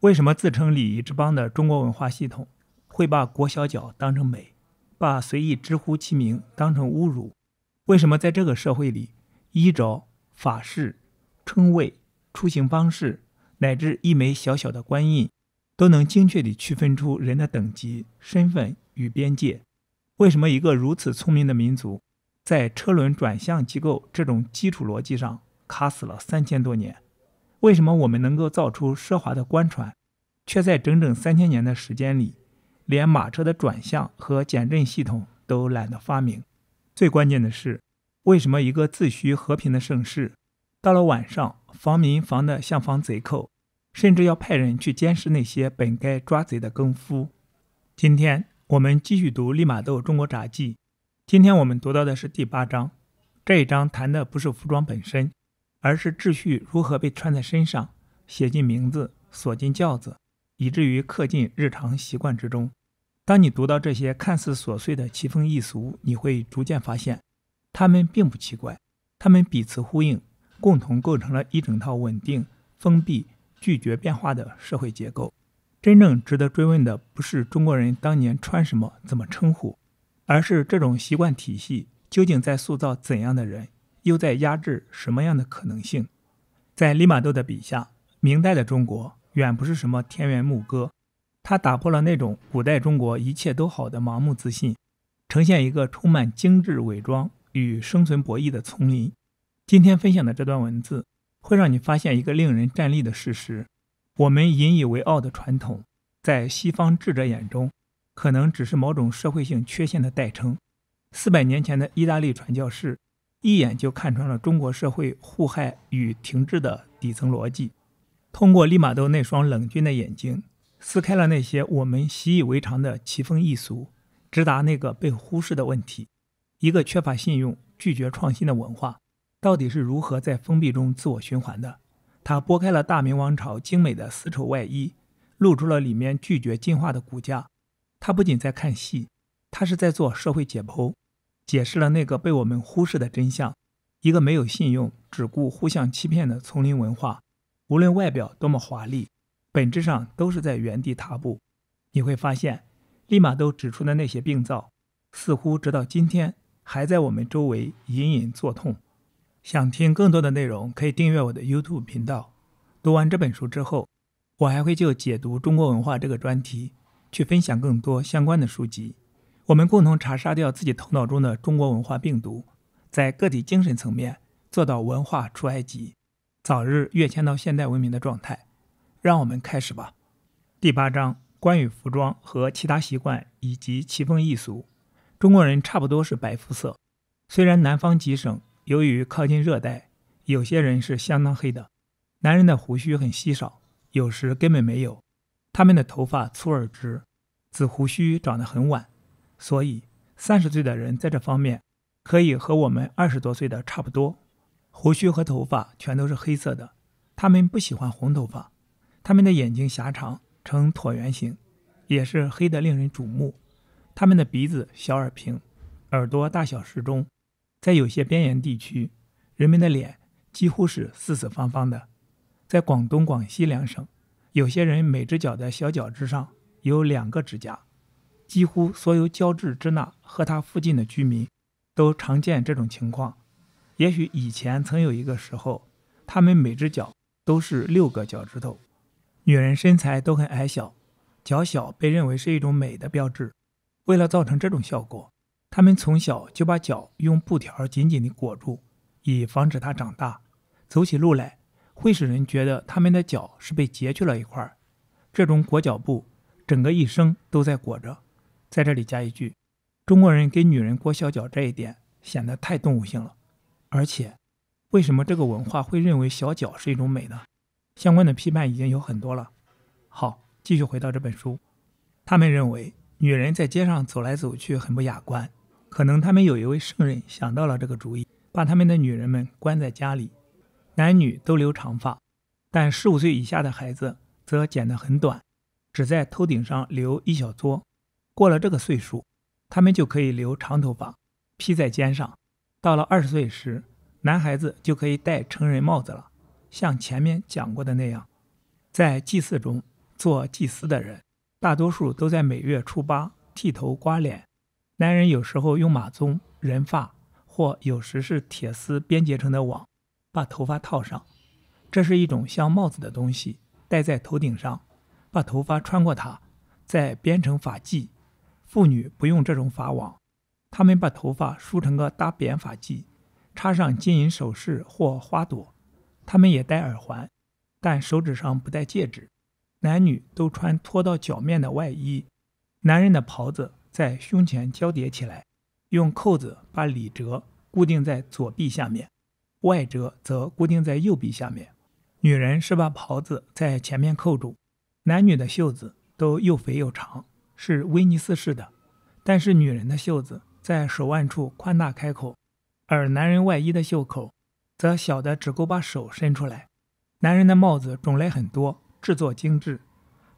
為什麼自稱禮儀之邦的中國文化系統會把裹小腳當成美，把隨意直呼其名當成侮辱？為什麼在這個社會裡，衣着、髮飾、稱謂、出行方式，乃至一枚小小的官印，都能精確地區分出人的等級、身份與邊界？為什麼一個如此聰明的民族，在車輪轉向機構這種基礎邏輯上卡死了3000多年？為什麼我們能夠造出奢華的官船，卻在整整3000年的時間裡，連馬車的轉向和減震系統都懶得發明？最關鍵的是，為什麼一個自詡和平的盛世，到了晚上防民防得像防賊寇，甚至要派人去監視那些本該抓賊的更夫？今天我們繼續讀利瑪竇中國札記，今天我們讀到的是第8章。這一章談的不是服裝本身，而是秩序如何被穿在身上，寫進名字，鎖進轎子，以至於刻進日常習慣之中。當你讀到這些看似瑣碎的奇風異俗，你會逐漸發現，它們並不奇怪，它們彼此呼應，共同構成了一整套穩定、封閉、拒絕變化的社會結構。真正值得追問的不是中國人當年穿什麼、怎麼稱呼，而是這種習慣體系究竟在塑造怎樣的人，又在壓制什麼樣的可能性？在利瑪竇的筆下，明代的中國遠不是什麼田園牧歌，他打破了那種古代中國一切都好的盲目自信，呈現一個充滿精致偽裝與生存博弈的叢林。今天分享的這段文字會讓你發現一個令人戰慄的事實：我們引以為傲的傳統，在西方智者眼中可能只是某種社會性缺陷的代稱。400年前的意大利傳教士一眼就看穿了中國社會互害與停滯的底層邏輯，通過利瑪竇那雙冷峻的眼睛，撕開了那些我們習以為常的奇風異俗，直達那個被忽視的問題：一個缺乏信用、拒絕創新的文化，到底是如何在封閉中自我循環的？他剝開了大明王朝精美的絲綢外衣，露出了裡面拒絕進化的骨架。他不僅在看戲，他是在做社會解剖，解釋了那個被我們忽視的真相：一個沒有信用、只顧互相欺騙的叢林文化，無論外表多麼華麗，本質上都是在原地踏步。你會發現，利瑪竇指出的那些病灶，似乎直到今天還在我們周圍隱隱作痛。想聽更多的內容，可以訂閱我的 YouTube 頻道。讀完這本書之後，我還會就解讀中國文化這個專題去分享更多相關的書籍。我們共同查殺掉自己頭腦中的中國文化病毒，在個體精神層面做到文化出埃及，早日躍遷到現代文明的狀態。讓我們開始吧。第8章，關於服裝和其他習慣以及奇風異俗。中國人差不多是白膚色，雖然南方幾省由於靠近熱帶，有些人是相當黑的。男人的鬍鬚很稀少，有時根本沒有。他們的頭髮粗而直，紫鬍鬚長得很晚，所以30歲的人在這方面可以和我們20多歲的差不多。鬍鬚和頭髮全都是黑色的。他們不喜歡紅頭髮。他們的眼睛狹長，呈橢圓形，也是黑得令人矚目。他們的鼻子小而平，耳朵大小適中。在有些邊沿地區，人們的臉幾乎是四四方方的。在廣東、廣西2省，有些人每只腳的小腳趾上有2個指甲。幾乎所有交趾支那和他附近的居民都常見這種情況。也許以前曾有一個時候，他們每只腳都是6個腳趾頭。女人身材都很矮小，腳小被認為是一種美的標誌。為了造成這種效果，他們從小就把腳用布條緊緊地裹住，以防止它長大。走起路來會使人覺得他們的腳是被截去了一塊。這種裹腳布整個一生都在裹着。在這裡加一句，中國人給女人裹小腳這一點顯得太動物性了。而且為什麼這個文化會認為小腳是一種美呢？相關的批判已經有很多了。好，繼續回到這本書。他們認為女人在街上走来走去很不雅觀，可能他們有一位圣人想到了這個主意，把他們的女人們關在家裡，男女都留長髮，但15歲以下的孩子則剪得很短，只在頭頂上留一小撮。過了這個歲數，他們就可以留長頭髮，披在肩上。到了20歲時，男孩子就可以戴成人帽子了，像前面講過的那樣。在祭祀中，做祭司的人，大多數都在每月初8剃頭刮臉。男人有時候用馬鬃、人髮，或有時是鐵絲編結成的網，把頭髮套上。這是一種像帽子的東西，戴在頭頂上，把頭髮穿過它，再編成髮髻。婦女不用這種髮網，她們把頭髮梳成個大扁髮髻，插上金銀首飾或花朵。她們也戴耳環，但手指上不戴戒指。男女都穿拖到腳面的外衣。男人的袍子在胸前交疊起來，用扣子把里折固定在左臂下面，外折則固定在右臂下面。女人是把袍子在前面扣住。男女的袖子都又肥又長，是威尼斯式的，但是女人的袖子在手腕處寬大開口，而男人外衣的袖口則小的只夠把手伸出來。男人的帽子種類很多，制作精致，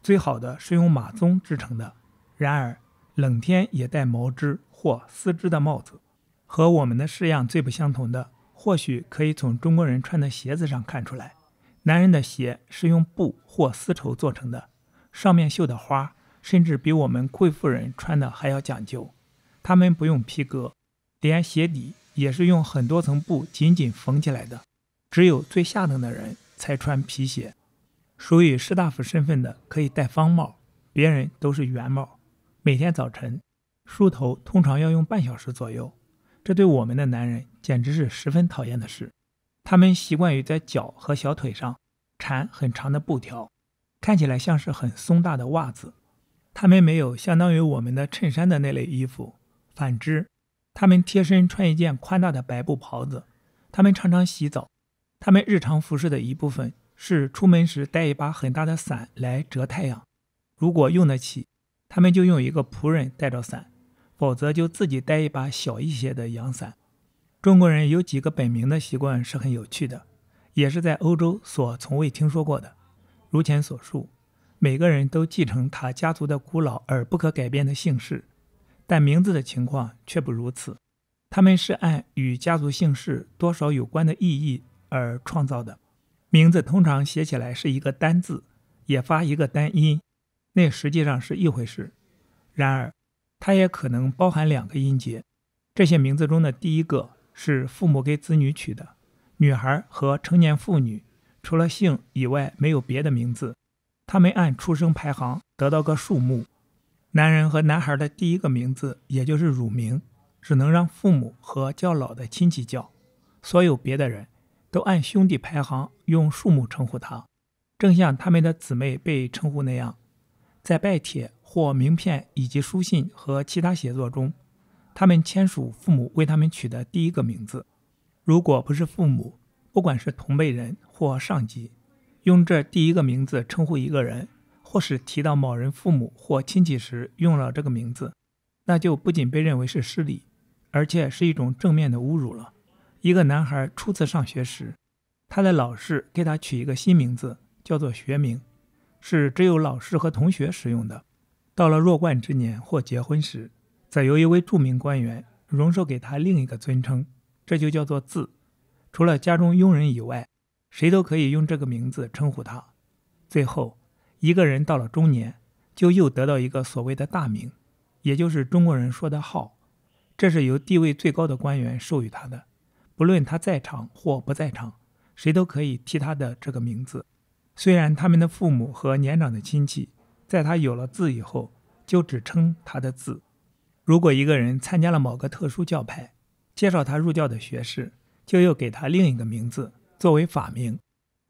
最好的是用馬鬃制成的。然而冷天也戴毛織或絲織的帽子。和我們的式樣最不相同的，或許可以從中國人穿的鞋子上看出来。男人的鞋是用布或絲綢做成的，上面繡的花甚至比我們貴婦人穿的還要講究。他們不用皮革，連鞋底也是用很多层布緊緊縫起來的。只有最下等的人才穿皮鞋。屬於士大夫身份的可以戴方帽，別人都是圓帽。每天早晨梳頭通常要用半小時左右，這對我們的男人簡直是十分討厭的事。他們習慣於在腳和小腿上纏很長的布條，看起來像是很鬆大的襪子。他們沒有相當於我們的襯衫的那類衣服，反之，他們貼身穿一件寬大的白布袍子。他們常常洗澡。他們日常服飾的一部分是出門時帶一把很大的傘來遮太陽，如果用得起，他們就用一個僕人帶着傘，否則就自己帶一把小一些的陽傘。中國人有幾個本名的習慣是很有趣的，也是在歐洲所從未聽說過的。如前所述，每個人都繼承他家族的古老而不可改變的姓氏，但名字的情況卻不如此。他們是按與家族姓氏多少有關的意義而創造的。名字通常寫起來是一個單字，也發一個單音，那實際上是一回事。然而，它也可能包含2個音節。這些名字中的第一個是父母給子女取的，女孩和成年婦女除了姓以外沒有別的名字，他們按出生排行得到個数目。男人和男孩的第一個名字，也就是乳名，只能讓父母和較老的親戚叫，所有別的人都按兄弟排行用数目稱呼他，正像他們的姊妹被稱呼那樣。在拜帖或名片以及書信和其他寫作中，他們簽署父母為他們取的第一個名字。如果不是父母，不管是同輩人或上級，用這第一個名字稱呼一個人，或是提到某人父母或親戚時用了這個名字，那就不僅被認為是失禮，而且是一種正面的侮辱了。一個男孩初次上學時，他的老師給他取一個新名字，叫做學名，是只有老師和同學使用的。到了弱冠之年或結婚時，則由一位著名官员容授給他另一個尊稱，這就叫做字。除了家中傭人以外，誰都可以用這個名字稱呼他。最後，一個人到了中年，就又得到一個所謂的大名，也就是中國人說的号。這是由地位最高的官员授予他的，不論他在場或不在場，誰都可以提他的這个名字。虽然他們的父母和年長的親戚在他有了字以後，就只稱他的字。如果一個人參加了某個特殊教派，介紹他入教的學士，就又給他另一個名字作為法名。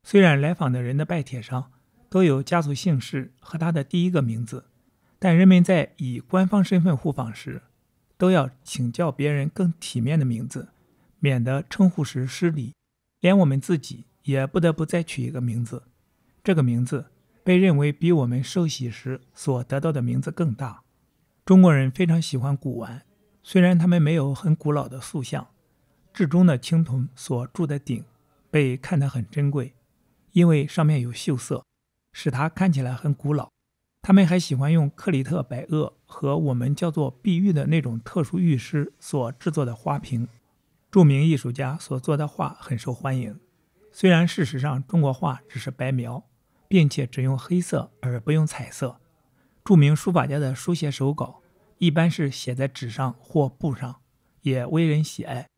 雖然來訪的人的拜帖上都有家族姓氏和他的第一個名字，但人們在以官方身份互訪時，都要請教別人更體面的名字，免得稱呼時失禮。連我們自己也不得不再取一個名字，這個名字被認為比我們受洗時所得到的名字更大。中國人非常喜歡古玩，雖然他們沒有很古老的塑像，至中的青銅所鑄的鼎被看得很珍貴，因為上面有繡色，使它看起來很古老。他們還喜歡用克里特百厄和我們叫做碧玉的那種特殊玉石所制作的花瓶。著名藝術家所做的畫很受歡迎。雖然事實上中國畫只是白描，並且只用黑色而不用彩色。著名書法家的書寫手稿一般是寫在紙上或布上，也为人喜愛，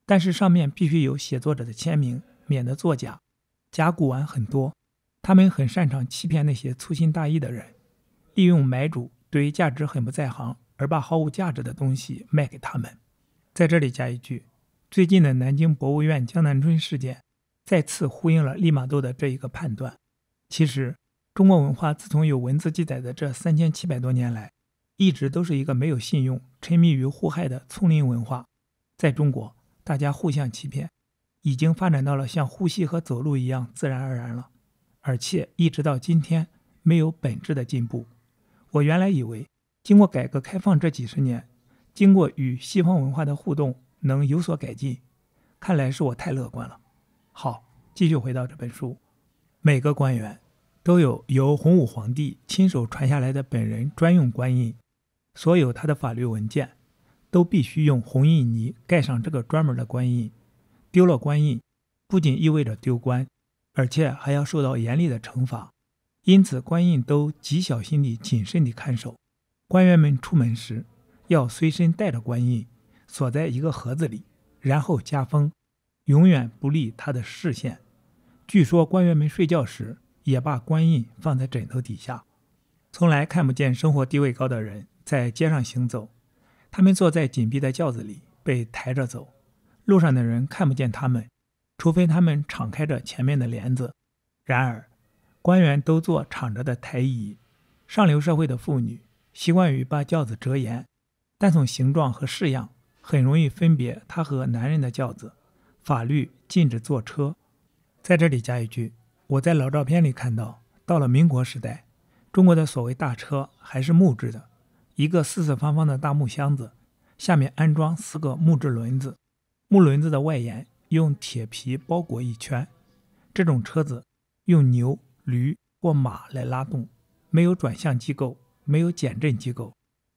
但是上面必須有写作者的签名，免得作假。甲骨文很多，他們很擅长欺骗那些粗心大意的人，利用买主对价值很不在行而把毫无价值的東西卖给他们。在这裡加一句，最近的南京博物院江南春事件再次呼应了利玛窦的这一个判断。其實中國文化自從有文字記載的這3700多年來，一直都是一個沒有信用、沉迷於互害的叢林文化。在中國，大家互相欺騙，已經發展到了像呼吸和走路一樣自然而然了，而且一直到今天沒有本質的進步。我原來以為經過改革開放這幾十年，經過與西方文化的互動能有所改進，看來是我太樂觀了。好，繼續回到這本書。每個官員都有由洪武皇帝親手傳下來的本人專用官印，所有他的法律文件都必須用紅印泥蓋上這個專門的官印。丟了官印不僅意味着丟官，而且還要受到嚴厲的懲罰，因此官印都極小心地謹慎地看守。官員們出門時要隨身帶着官印，鎖在一個盒子裡，然後加封，永遠不離他的視線。據說官員們睡覺時也把官印放在枕頭底下。從來看不見生活地位高的人在街上行走，他們坐在緊閉的轎子裡被抬着走，路上的人看不見他們，除非他們敞開着前面的簾子。然而官員都坐敞着的台椅，上流社會的婦女習慣於把轎子遮嚴，但從形狀和式樣很容易分別他和男人的轎子。法律禁止坐車。在這裡加一句，我在老照片裡看到，到了民國時代，中國的所謂大車還是木質的，一個四四方方的大木箱子，下面安裝4個木質輪子，木輪子的外沿用鐵皮包裹一圈。這種車子用牛、驢或馬來拉動，沒有轉向機構，沒有減震機構，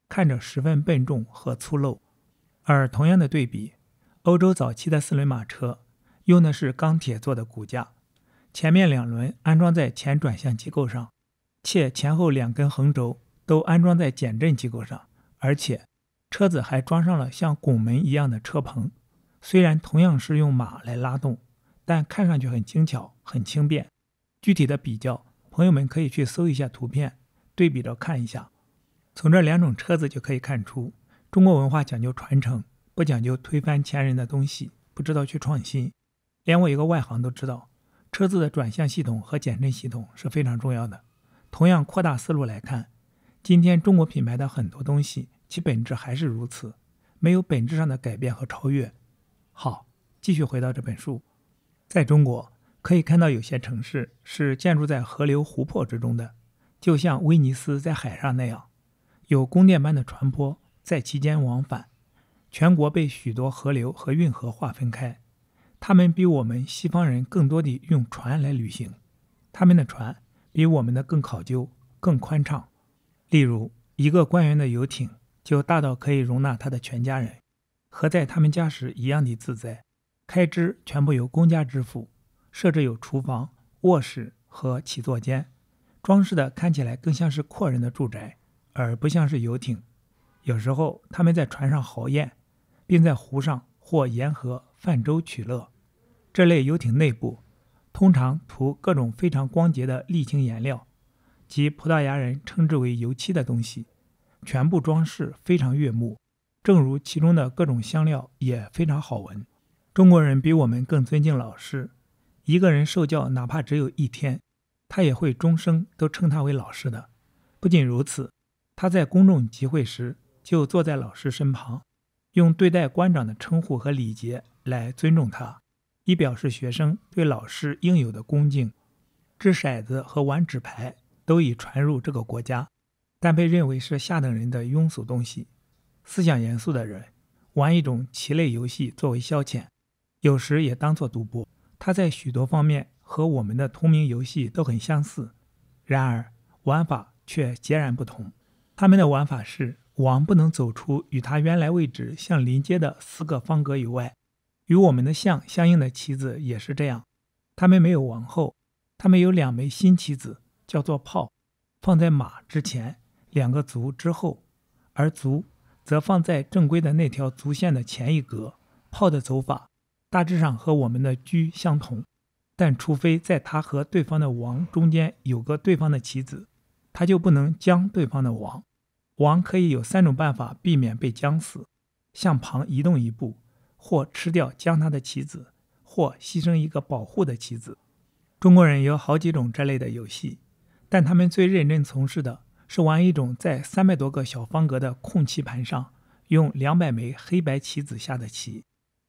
看着十分笨重和粗陋。而同樣的對比，歐洲早期的4輪馬車用的是鋼鐵做的骨架，前面2輪安裝在前轉向機構上，且前後2根橫軸都安裝在減震機構上，而且車子還裝上了像拱門一樣的車棚。雖然同樣是用馬來拉動，但看上去很輕巧，很輕便。具體的比較，朋友們可以去搜一下圖片，對比着看一下。從這2種車子就可以看出，中國文化講究傳承，不講究推翻前人的東西，不知道去創新。連我一個外行都知道，車子的轉向系統和減震系統是非常重要的。同樣擴大思路來看，今天中國品牌的很多東西，其本質還是如此，沒有本質上的改變和超越。好，繼續回到這本書。在中國，可以看到有些城市是建築在河流湖泊之中的，就像威尼斯在海上那樣，有宮殿般的船舶在其間往返。全國被許多河流和運河劃分開，他們比我們西方人更多地用船來旅行，他們的船比我們的更考究、更寬敞。例如，一個官員的遊艇就大到可以容納他的全家人，和在他們家時一樣的自在，開支全部由公家支付，設置有廚房、臥室和起坐間，裝飾的看起來更像是闊人的住宅，而不像是遊艇。有時候他們在船上豪宴，並在湖上或沿河泛舟取樂。這類遊艇內部通常塗各種非常光潔的瀝青顏料，即葡萄牙人稱之為油漆的東西，全部裝飾非常悅目，正如其中的各種香料也非常好聞。中國人比我們更尊敬老師，一個人受教哪怕只有1天，他也會終生都稱他為老師的。不僅如此，他在公眾集會時就坐在老師身旁，用對待官長的稱呼和禮節來尊重他，以表示學生對老師應有的恭敬。擲骰子和玩紙牌都已傳入這個國家，但被認為是下等人的庸俗東西。思想嚴肅的人玩一種棋類遊戲作為消遣，有時也當作賭博。它在許多方面和我們的同名遊戲都很相似，然而玩法卻截然不同。他們的玩法是王不能走出與他原來位置相鄰接的4個方格以外，與我們的象相應的棋子也是這樣。他們沒有王後，他們有2枚新棋子，叫做炮，放在馬之前，2個足之後，而足則放在正規的那條足線的前一格。炮的走法大致上和我們的車相同，但除非在他和對方的王中間有個對方的棋子，他就不能將對方的王。王可以有3種辦法避免被將死：向旁移動一步，或吃掉将他的棋子，或犧牲一個保護的棋子。中國人有好幾種這類的遊戲，但他們最認真從事的是玩一種在300多個小方格的空棋盤上用200枚黑白棋子下的棋。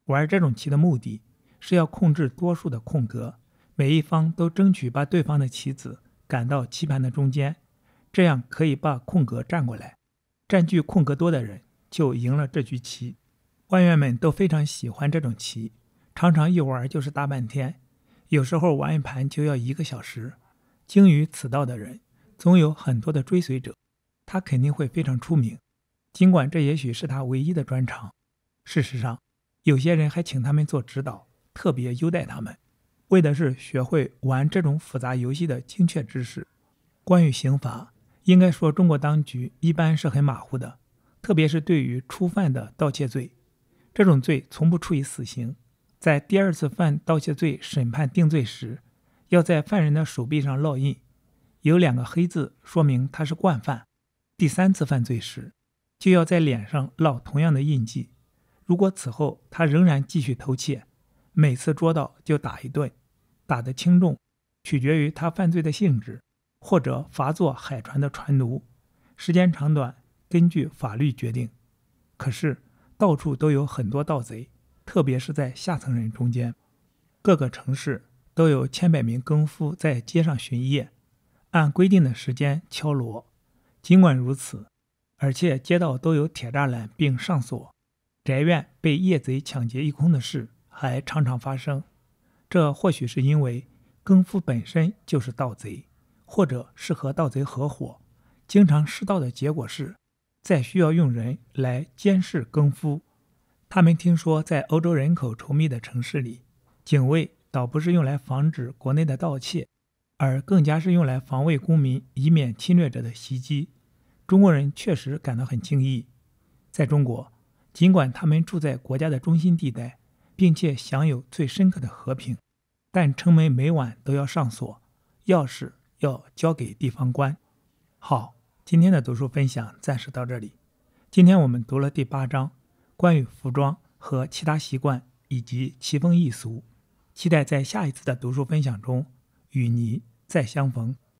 玩這種棋的目的是要控制多數的空格，每一方都争取把对方的棋子趕到棋盤的中間，這樣可以把空格占過來，占據空格多的人就贏了這局棋。官員們都非常喜歡這種棋，常常一玩就是大半天，有時候玩一盤就要1個小時。精於此道的人總有很多的追隨者，他肯定會非常出名，儘管這也許是他唯一的專長。事實上，有些人還請他們做指導，特別優待他們，為的是學會玩這種複雜遊戲的精確知識。關於刑罰，應該說中國當局一般是很馬虎的，特別是對於初犯的盜竊罪，這種罪從不處以死刑。在第2次犯盜竊罪審判定罪時，要在犯人的手臂上烙印，有2個黑字說明他是慣犯。第3次犯罪時，就要在臉上烙同樣的印記。如果此後他仍然繼續偷竊，每次捉到就打1頓，打的輕重取決於他犯罪的性質，或者罰做海船的船奴，時間長短根據法律決定。可是到處都有很多盜賊，特別是在下層人中間。各個城市都有千百名更夫在街上巡夜，按規定的時間敲鑼。儘管如此，而且街道都有鐵柵欄並上鎖，宅院被夜賊搶劫一空的事還常常發生。這或許是因為更夫本身就是盜賊，或者是和盜賊合夥，經常失盜的結果是再需要用人來監視更夫。他們聽說在歐洲人口稠密的城市裡，警衛倒不是用來防止國內的盜竊，而更加是用來防衛公民以免侵略者的襲擊。中國人確實感到很驚異。在中國，儘管他們住在國家的中心地帶，並且享有最深刻的和平，但城門每晚都要上鎖，鑰匙要交給地方官。好，今天的讀書分享暫時到這裡。今天我們讀了第8章，關於服裝和其他習慣以及奇風異俗。期待在下一次的讀書分享中與你再相逢。